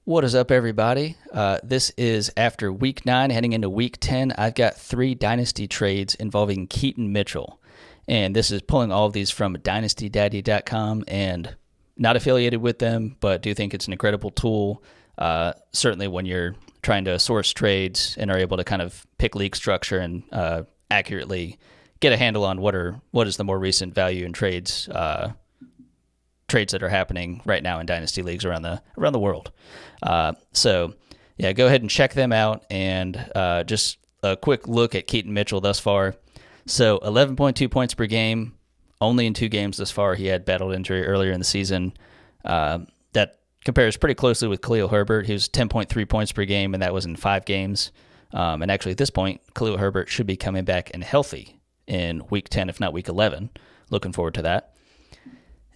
What is up, everybody? This is after week 9, heading into week 10. I've got 3 Dynasty trades involving Keaton Mitchell. And this is pulling all of these from dynastydaddy.com and not affiliated with them, but do think it's an incredible tool. Certainly when you're trying to source trades and are able to kind of pick league structure and accurately get a handle on what is the more recent value in trades that are happening right now in dynasty leagues around the world. So go ahead and check them out. And just a quick look at Keaton Mitchell thus far. So 11.2 points per game, only in 2 games thus far. He had battled injury earlier in the season. That compares pretty closely with Khalil Herbert. He was 10.3 points per game, and that was in 5 games. And actually at this point, Khalil Herbert should be coming back and healthy in week 10, if not week 11. Looking forward to that.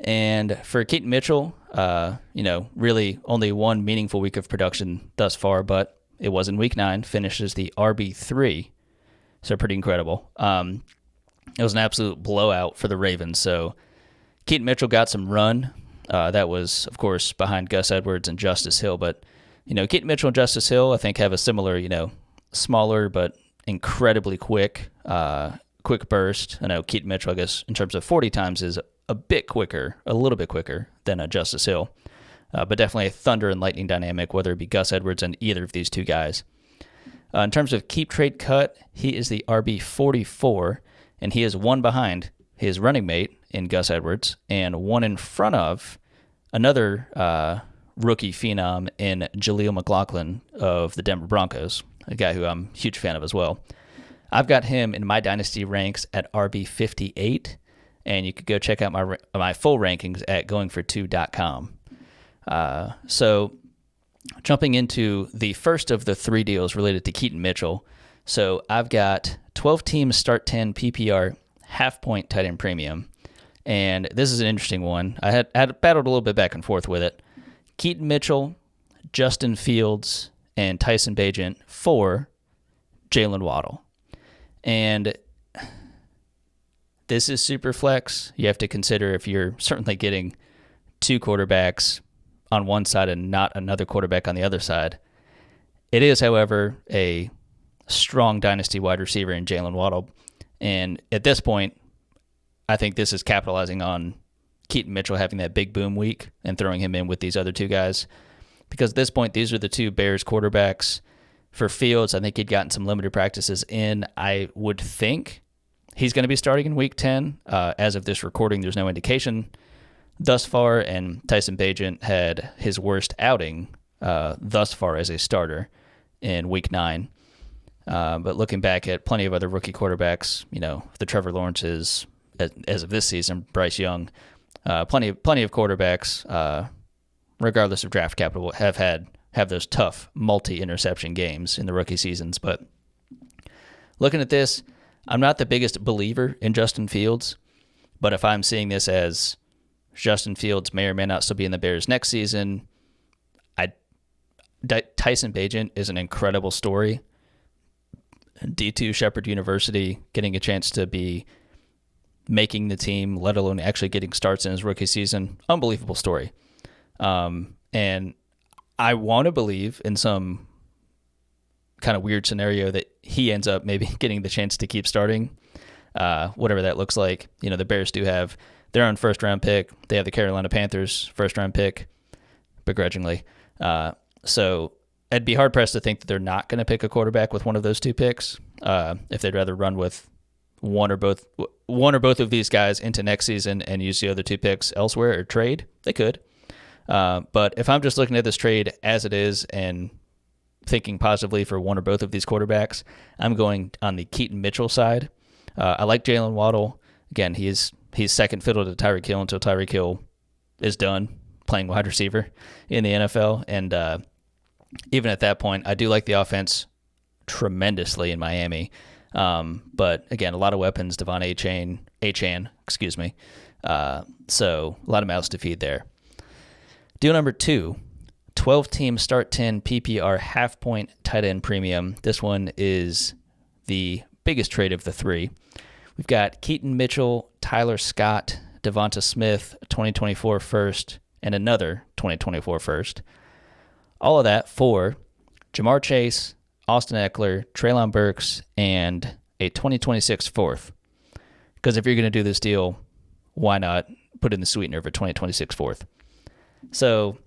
And for Keaton Mitchell, really only one meaningful week of production thus far, but it was in week 9, finishes the RB3, so pretty incredible. It was an absolute blowout for the Ravens, so Keaton Mitchell got some run. That was, of course, behind Gus Edwards and Justice Hill, but, Keaton Mitchell and Justice Hill, I think, have a similar, smaller but incredibly quick burst. I know Keaton Mitchell, I guess, in terms of 40 times is a little bit quicker than Justice Hill, but definitely a thunder and lightning dynamic, whether it be Gus Edwards and either of these two guys. In terms of keep trade cut, he is the RB44, and he is one behind his running mate in Gus Edwards and one in front of another rookie phenom in Jaleel McLaughlin of the Denver Broncos, a guy who I'm a huge fan of as well. I've got him in my dynasty ranks at RB58, and you could go check out my full rankings at goingfor2.com. So jumping into the first of the 3 deals related to Keaton Mitchell. So I've got 12 teams start 10 PPR half-point tight end premium, and this is an interesting one. I had battled a little bit back and forth with it. Keaton Mitchell, Justin Fields, and Tyson Bagent for Jalen Waddle. And this is super flex. You have to consider if you're certainly getting 2 quarterbacks on one side and not another quarterback on the other side. It is, however, a strong dynasty wide receiver in Jalen Waddle. And at this point, I think this is capitalizing on Keaton Mitchell having that big boom week and throwing him in with these other 2 guys. Because at this point, these are the 2 Bears quarterbacks. For Fields, I think he'd gotten some limited practices in. I would think he's going to be starting in week 10. As of this recording, there's no indication thus far, and Tyson Bagent had his worst outing thus far as a starter in week 9. But looking back at plenty of other rookie quarterbacks, the Trevor Lawrences, as of this season, Bryce Young, plenty of quarterbacks, regardless of draft capital, have those tough multi-interception games in the rookie seasons. But looking at this, I'm not the biggest believer in Justin Fields, but if I'm seeing this as Justin Fields may or may not still be in the Bears next season, Tyson Bagent is an incredible story. D2 Shepherd University, getting a chance to be making the team, let alone actually getting starts in his rookie season. Unbelievable story. And I want to believe in some kind of weird scenario that he ends up maybe getting the chance to keep starting, whatever that looks like. The Bears do have their own first-round pick. They have the Carolina Panthers' first-round pick, begrudgingly. So I'd be hard-pressed to think that they're not going to pick a quarterback with one of those 2 picks. If they'd rather run with one or both of these guys into next season and use the other 2 picks elsewhere or trade, they could. But if I'm just looking at this trade as it is and thinking positively for one or both of these quarterbacks, I'm going on the Keaton Mitchell side. I like Jalen Waddle. Again, he's second fiddle to Tyreek Hill until Tyreek Hill is done playing wide receiver in the NFL. And even at that point, I do like the offense tremendously in Miami. But again, a lot of weapons, Devon Achane, so a lot of mouths to feed there. Deal number 2, 12-team start 10 PPR half-point tight end premium. This one is the biggest trade of the 3. We've got Keaton Mitchell, Tyler Scott, Devonta Smith, 2024 first, and another 2024 first. All of that for Jamar Chase, Austin Eckler, Treylon Burks, and a 2026 fourth. Because if you're going to do this deal, why not put in the sweetener of a 2026 fourth? So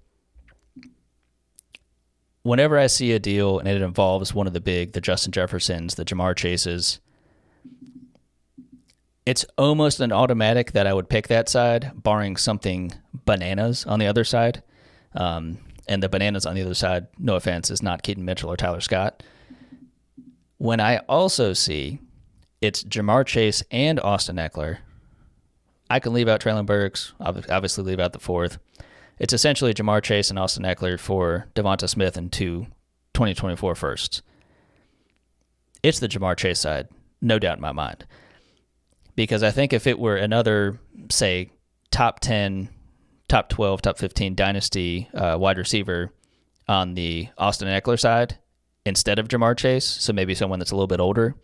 whenever I see a deal and it involves one of the Justin Jeffersons, the Jamar Chases, it's almost an automatic that I would pick that side, barring something bananas on the other side. And the bananas on the other side, no offense, is not Keaton Mitchell or Tyler Scott. When I also see it's Jamar Chase and Austin Eckler, I can leave out Treylon Burks, obviously leave out the fourth. It's essentially Jamar Chase and Austin Eckler for Devonta Smith and 2024 firsts. It's the Jamar Chase side, no doubt in my mind. Because I think if it were another, say, top 10, top 12, top 15 dynasty wide receiver on the Austin Eckler side instead of Jamar Chase, so maybe someone that's a little bit older,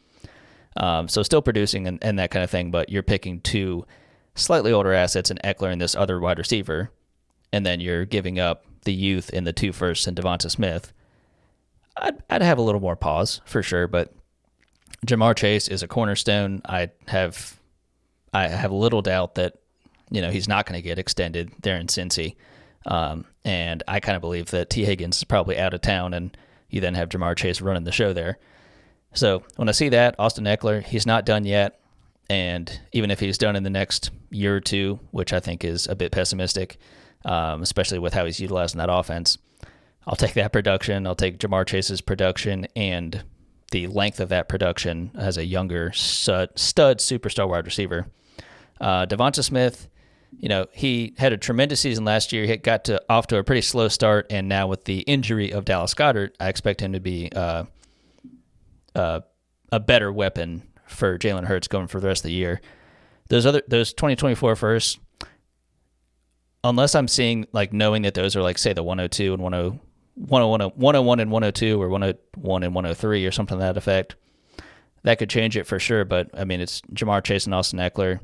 so still producing and that kind of thing, but you're picking two slightly older assets in Eckler and this other wide receiver, and then you're giving up the youth in the 2 firsts and Devonta Smith, I'd have a little more pause for sure, but Jamar Chase is a cornerstone. I have little doubt that he's not going to get extended there in Cincy, and I kind of believe that T. Higgins is probably out of town, and you then have Jamar Chase running the show there. So when I see that, Austin Eckler, he's not done yet, and even if he's done in the next year or two, which I think is a bit pessimistic, especially with how he's utilizing that offense, I'll take that production. I'll take Jamar Chase's production and the length of that production as a younger stud superstar wide receiver. Devonta Smith, he had a tremendous season last year. He got off to a pretty slow start, and now with the injury of Dallas Goedert, I expect him to be a better weapon for Jalen Hurts going for the rest of the year. Those 2024 firsts, unless I'm seeing, knowing that those are say the 102 and 101 and 102 or 101 and 103 or something to that effect, that could change it for sure. But I mean, it's Jamar Chase and Austin Eckler.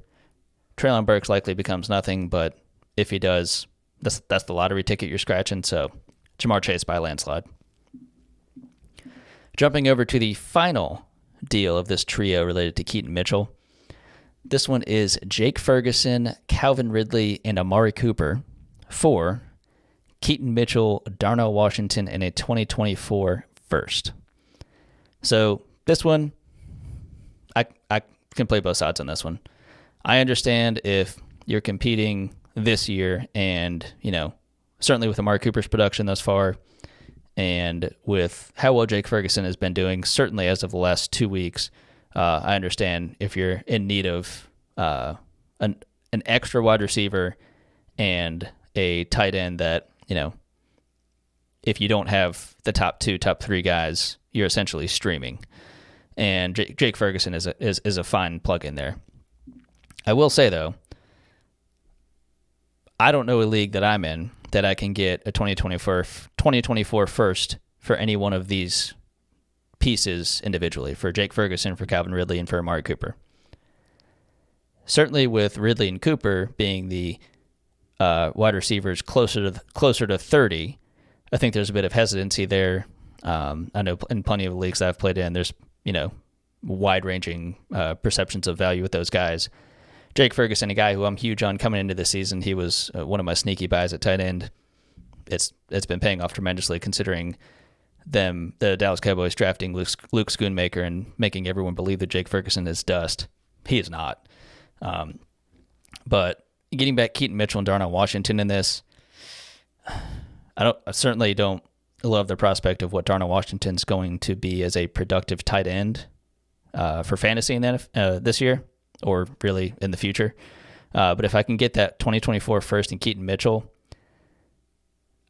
Treylon Burks likely becomes nothing, but if he does, that's the lottery ticket you're scratching. So Jamar Chase by landslide. Jumping over to the final deal of this trio related to Keaton Mitchell. This one is Jake Ferguson, Calvin Ridley, and Amari Cooper for Keaton Mitchell, Darnell Washington, and a 2024 first. So this one, I can play both sides on this one. I understand if you're competing this year and, certainly with Amari Cooper's production thus far and with how well Jake Ferguson has been doing, certainly as of the last 2 weeks, I understand if you're in need of an extra wide receiver and a tight end that, if you don't have the top 2, top 3 guys, you're essentially streaming. And Jake Ferguson is a fine plug in there. I will say, though, I don't know a league that I'm in that I can get a 2024 first for any one of these pieces individually, for Jake Ferguson, for Calvin Ridley, and for Amari Cooper. Certainly with Ridley and Cooper being the wide receivers closer to 30, I think there's a bit of hesitancy there. I know in plenty of leagues that I've played in, there's wide-ranging perceptions of value with those guys. Jake Ferguson, a guy who I'm huge on coming into the season, he was one of my sneaky buys at tight end. It's been paying off tremendously considering the Dallas Cowboys drafting Luke Schoonmaker and making everyone believe that Jake Ferguson is dust. He is not. But getting back Keaton Mitchell and Darnell Washington in this, I certainly don't love the prospect of what Darnell Washington's going to be as a productive tight end for fantasy in this year, or really in the future. But if I can get that 2024 first in Keaton Mitchell,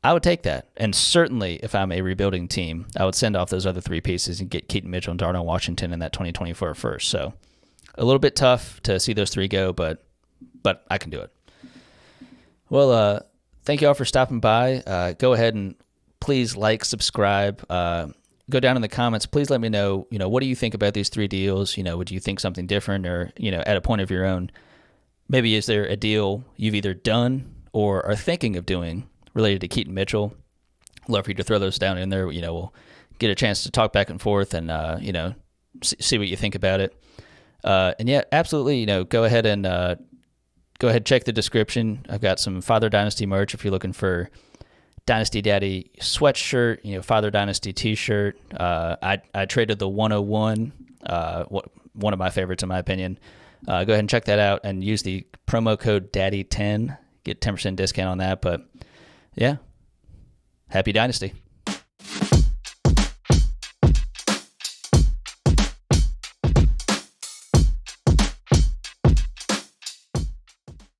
I would take that. And certainly if I'm a rebuilding team, I would send off those other 3 pieces and get Keaton Mitchell and Darnell Washington in that 2024 first. So a little bit tough to see those 3 go, but I can do it. Well, thank you all for stopping by. Go ahead and please subscribe, go down in the comments. Please let me know, what do you think about these 3 deals? Would you think something different or, at a point of your own? Maybe is there a deal you've either done or are thinking of doing related to Keaton Mitchell? love for you to throw those down in there. We'll get a chance to talk back and forth and, see what you think about it. And yeah, absolutely, go ahead and check the description. I've got some Father Dynasty merch if you're looking for Dynasty Daddy sweatshirt, Father Dynasty t-shirt. I traded the 101, one of my favorites in my opinion. Go ahead and check that out and use the promo code Daddy10. Get 10% discount on that. But yeah, happy Dynasty.